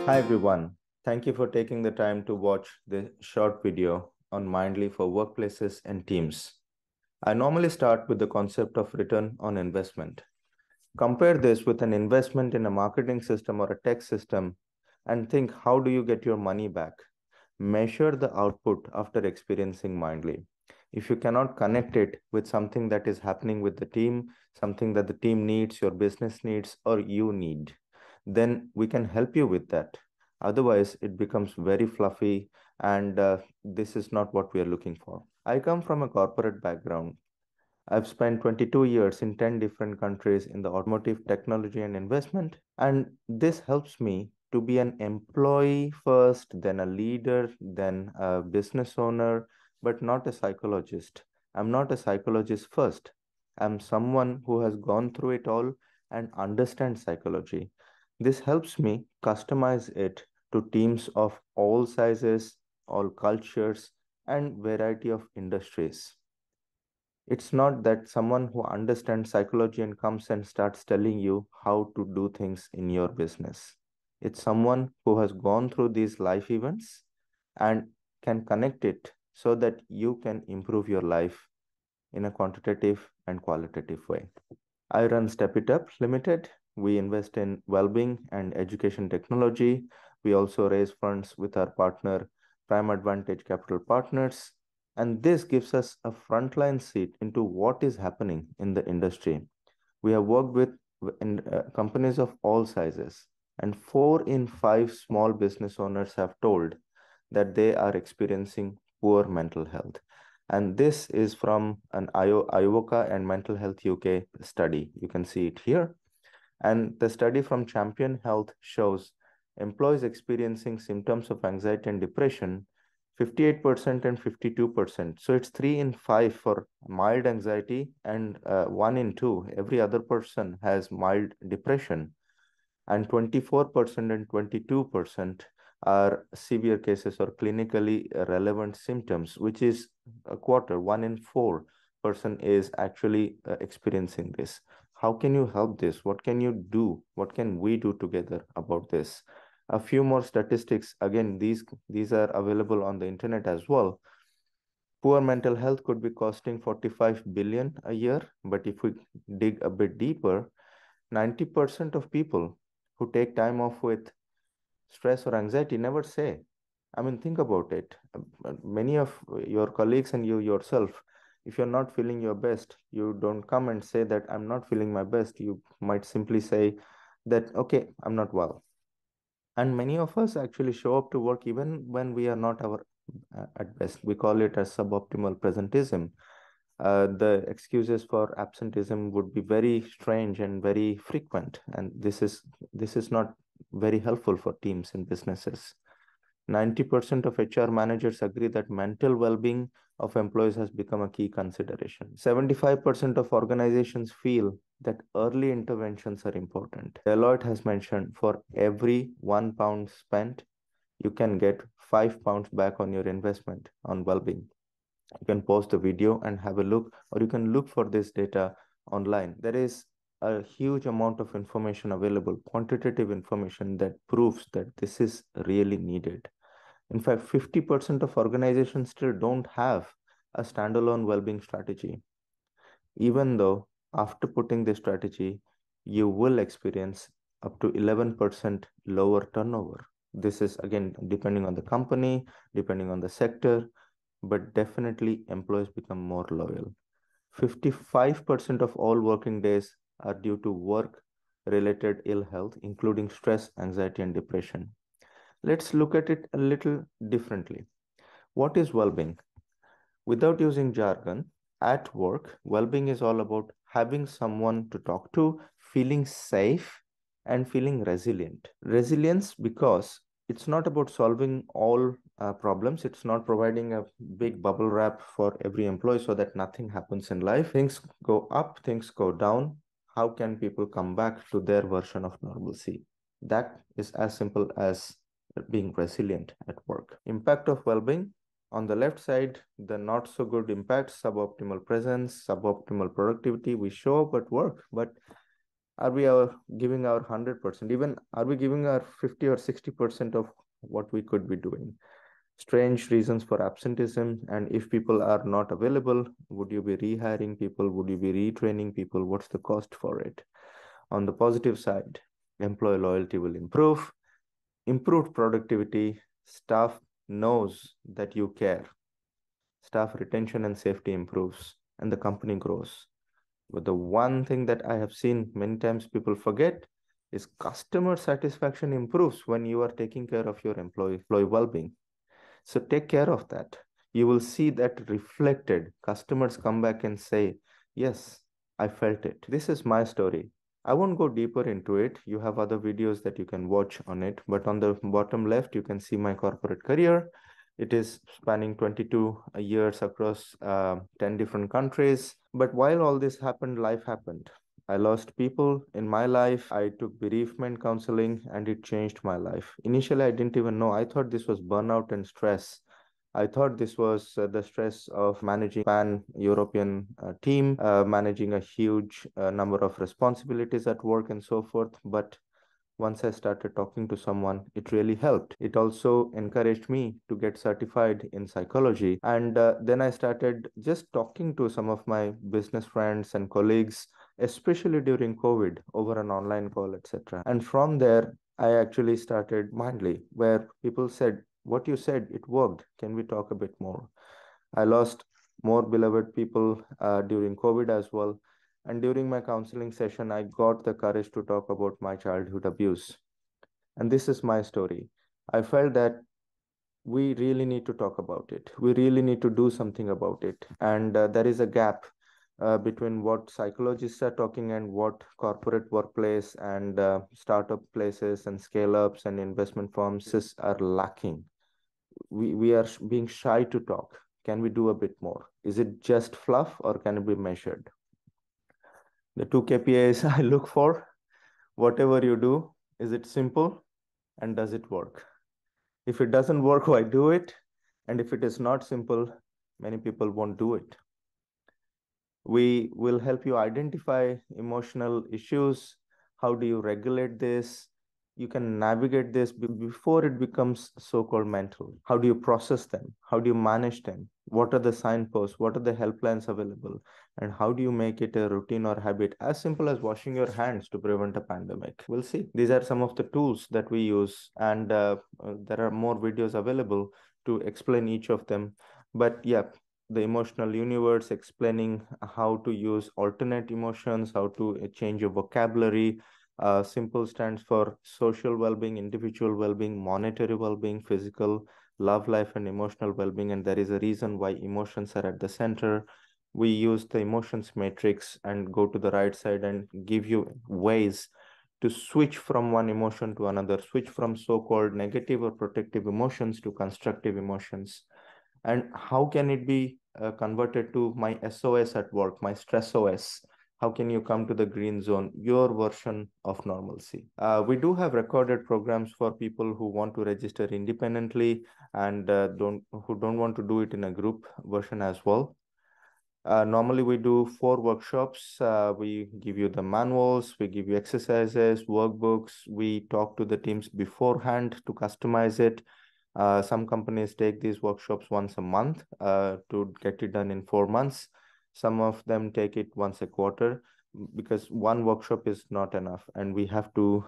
Hi everyone. Thank you for taking the time to watch this short video on Mindly for workplaces and teams. I normally start with the concept of return on investment. Compare this with an investment in a marketing system or a tech system and think, how do you get your money back? Measure the output after experiencing Mindly. If you cannot connect it with something that is happening with the team, something that the team needs, your business needs, or you need, then we can help you with that. Otherwise, it becomes very fluffy, and this is not what we are looking for. I come from a corporate background. I've spent 22 years in 10 different countries in the automotive technology and investment, and this helps me to be an employee first, then a leader, then a business owner, but not a psychologist. I'm not a psychologist first. I'm someone who has gone through it all and understands psychology. This helps me customize it to teams of all sizes, all cultures, and variety of industries. It's not that someone who understands psychology and comes and starts telling you how to do things in your business. It's someone who has gone through these life events and can connect it so that you can improve your life in a quantitative and qualitative way. I run Step It Up Limited. We invest in well-being and education technology. We also raise funds with our partner, Prime Advantage Capital Partners. And this gives us a frontline seat into what is happening in the industry. We have worked with companies of all sizes, and 4 in 5 small business owners have told that they are experiencing poor mental health. And this is from an IOCA and Mental Health UK study. You can see it here. And the study from Champion Health shows employees experiencing symptoms of anxiety and depression, 58% and 52%. So it's 3 in 5 for mild anxiety and 1 in 2. Every other person has mild depression, and 24% and 22% are severe cases or clinically relevant symptoms, which is a quarter. 1 in 4 person is actually experiencing this. How can you help this? What can you do? What can we do together about this? A few more statistics. Again, these are available on the internet as well. Poor mental health could be costing 45 billion a year, but if we dig a bit deeper, 90% of people who take time off with stress or anxiety never say. I mean, think about it. Many of your colleagues and you yourself, if you're not feeling your best, you don't come and say that I'm not feeling my best. You might simply say that, okay, I'm not well. And many of us actually show up to work even when we are not our at best. We call it as suboptimal presentism. The excuses for absenteeism would be very strange and very frequent, and this is not very helpful for teams and businesses. 90% of HR managers agree that mental well-being of employees has become a key consideration. 75% of organizations feel that early interventions are important. Deloitte has mentioned for every £1 spent, you can get £5 back on your investment on well-being. You can pause the video and have a look, or you can look for this data online. There is a huge amount of information available, quantitative information that proves that this is really needed. In fact, 50% of organizations still don't have a standalone well-being strategy, even though after putting this strategy, you will experience up to 11% lower turnover. This is again depending on the company, depending on the sector, but definitely employees become more loyal. 55% of all working days are due to work-related ill health, including stress, anxiety, and depression. Let's look at it a little differently. What is well-being? Without using jargon, at work, well-being is all about having someone to talk to, feeling safe, and feeling resilient. Resilience because it's not about solving all problems. It's not providing a big bubble wrap for every employee so that nothing happens in life. Things go up, things go down. How can people come back to their version of normalcy? That is as simple as being resilient at work. Impact of well-being. On the left side, the not so good impact, suboptimal presence, suboptimal productivity. We show up at work, but Are we giving our 100%? Even are we giving our 50 or 60% of what we could be doing? Strange reasons for absenteeism. And if people are not available, would you be rehiring people? Would you be retraining people? What's the cost for it? On the positive side, employee loyalty will improve, improved productivity, staff knows that you care, staff retention and safety improves, and the company grows. But the one thing that I have seen many times people forget is customer satisfaction improves when you are taking care of your employee well-being. So take care of that. You will see that reflected. Customers come back and say, yes, I felt it. This is my story. I won't go deeper into it. You have other videos that you can watch on it. But on the bottom left, you can see my corporate career. It is spanning 22 years across 10 different countries. But while all this happened, life happened. I lost people in my life. I took bereavement counseling and it changed my life. Initially, I didn't even know. I thought this was burnout and stress. I thought this was the stress of managing pan-European team, managing a huge number of responsibilities at work and so forth. But once I started talking to someone, it really helped. It also encouraged me to get certified in psychology. And then I started just talking to some of my business friends and colleagues, especially during COVID, over an online call, etc. And from there, I actually started Mindly, where people said, what you said, it worked. Can we talk a bit more? I lost more beloved people during COVID as well. And during my counseling session, I got the courage to talk about my childhood abuse. And this is my story. I felt that we really need to talk about it. We really need to do something about it. And there is a gap between what psychologists are talking and what corporate workplace and startup places and scale ups and investment firms are lacking. We are being shy to talk. Can we do a bit more? Is it just fluff or can it be measured? The two KPIs I look for, whatever you do, is it simple and does it work? If it doesn't work, why do it? And if it is not simple, many people won't do it. We will help you identify emotional issues. How do you regulate this? You can navigate this before it becomes so-called mental. How do you process them? How do you manage them? What are the signposts? What are the helplines available? And how do you make it a routine or habit as simple as washing your hands to prevent a pandemic? We'll see. These are some of the tools that we use, and there are more videos available to explain each of them. But yeah, the emotional universe, explaining how to use alternate emotions, how to change your vocabulary. Simple stands for social well-being, individual well-being, monetary well-being, physical, love life, and emotional well-being. And there is a reason why emotions are at the center. We use the emotions matrix and go to the right side and give you ways to switch from one emotion to another, switch from so-called negative or protective emotions to constructive emotions. And how can it be converted to my SOS at work, my stress OS? How can you come to the green zone, your version of normalcy? We do have recorded programs for people who want to register independently and who don't want to do it in a group version as well. Normally, we do 4 workshops. We give you the manuals, we give you exercises, workbooks. We talk to the teams beforehand to customize it. Some companies take these workshops once a month to get it done in 4 months. Some of them take it once a quarter because one workshop is not enough and we have to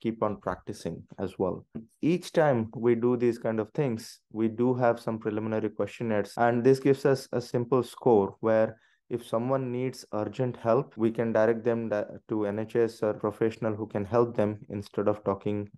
keep on practicing as well. Each time we do these kind of things, we do have some preliminary questionnaires, and this gives us a simple score where if someone needs urgent help, we can direct them to NHS or professional who can help them instead of talking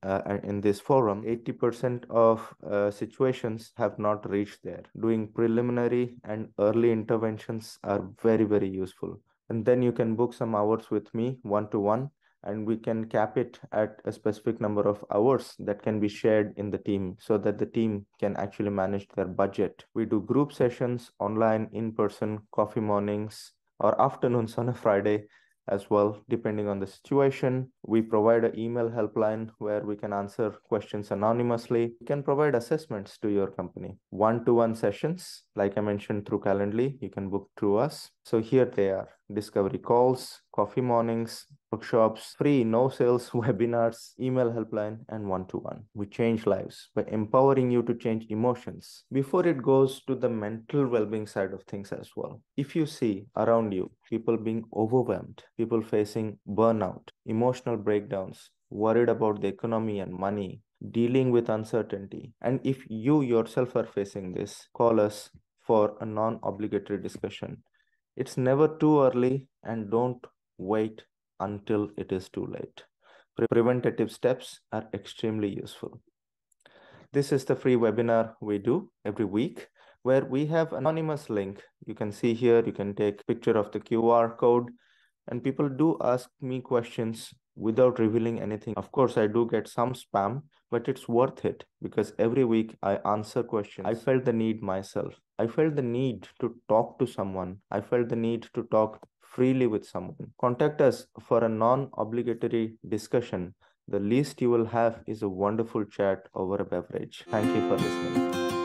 in this forum. 80% of situations have not reached there. Doing preliminary and early interventions are very, very useful. And then you can book some hours with me one-to-one, and we can cap it at a specific number of hours that can be shared in the team so that the team can actually manage their budget. We do group sessions, online, in-person, coffee mornings, or afternoons on a Friday as well, depending on the situation. We provide an email helpline where we can answer questions anonymously. We can provide assessments to your company. One-to-one sessions, like I mentioned through Calendly, you can book through us. So here they are: discovery calls, coffee mornings, workshops, free no sales webinars, email helpline, and one-to-one. We change lives by empowering you to change emotions before it goes to the mental well-being side of things as well. If you see around you people being overwhelmed, people facing burnout, emotional breakdowns, worried about the economy and money, dealing with uncertainty, and if you yourself are facing this, call us for a non-obligatory discussion. It's never too early, and don't wait until it is too late. Preventative steps are extremely useful. This is the free webinar we do every week where we have an anonymous link. You can see here, you can take a picture of the QR code, and people do ask me questions without revealing anything. Of course, I do get some spam, but it's worth it because every week I answer questions. I felt the need myself. I felt the need to talk to someone. I felt the need to talk freely with someone. Contact us for a non-obligatory discussion. The least you will have is a wonderful chat over a beverage. Thank you for listening.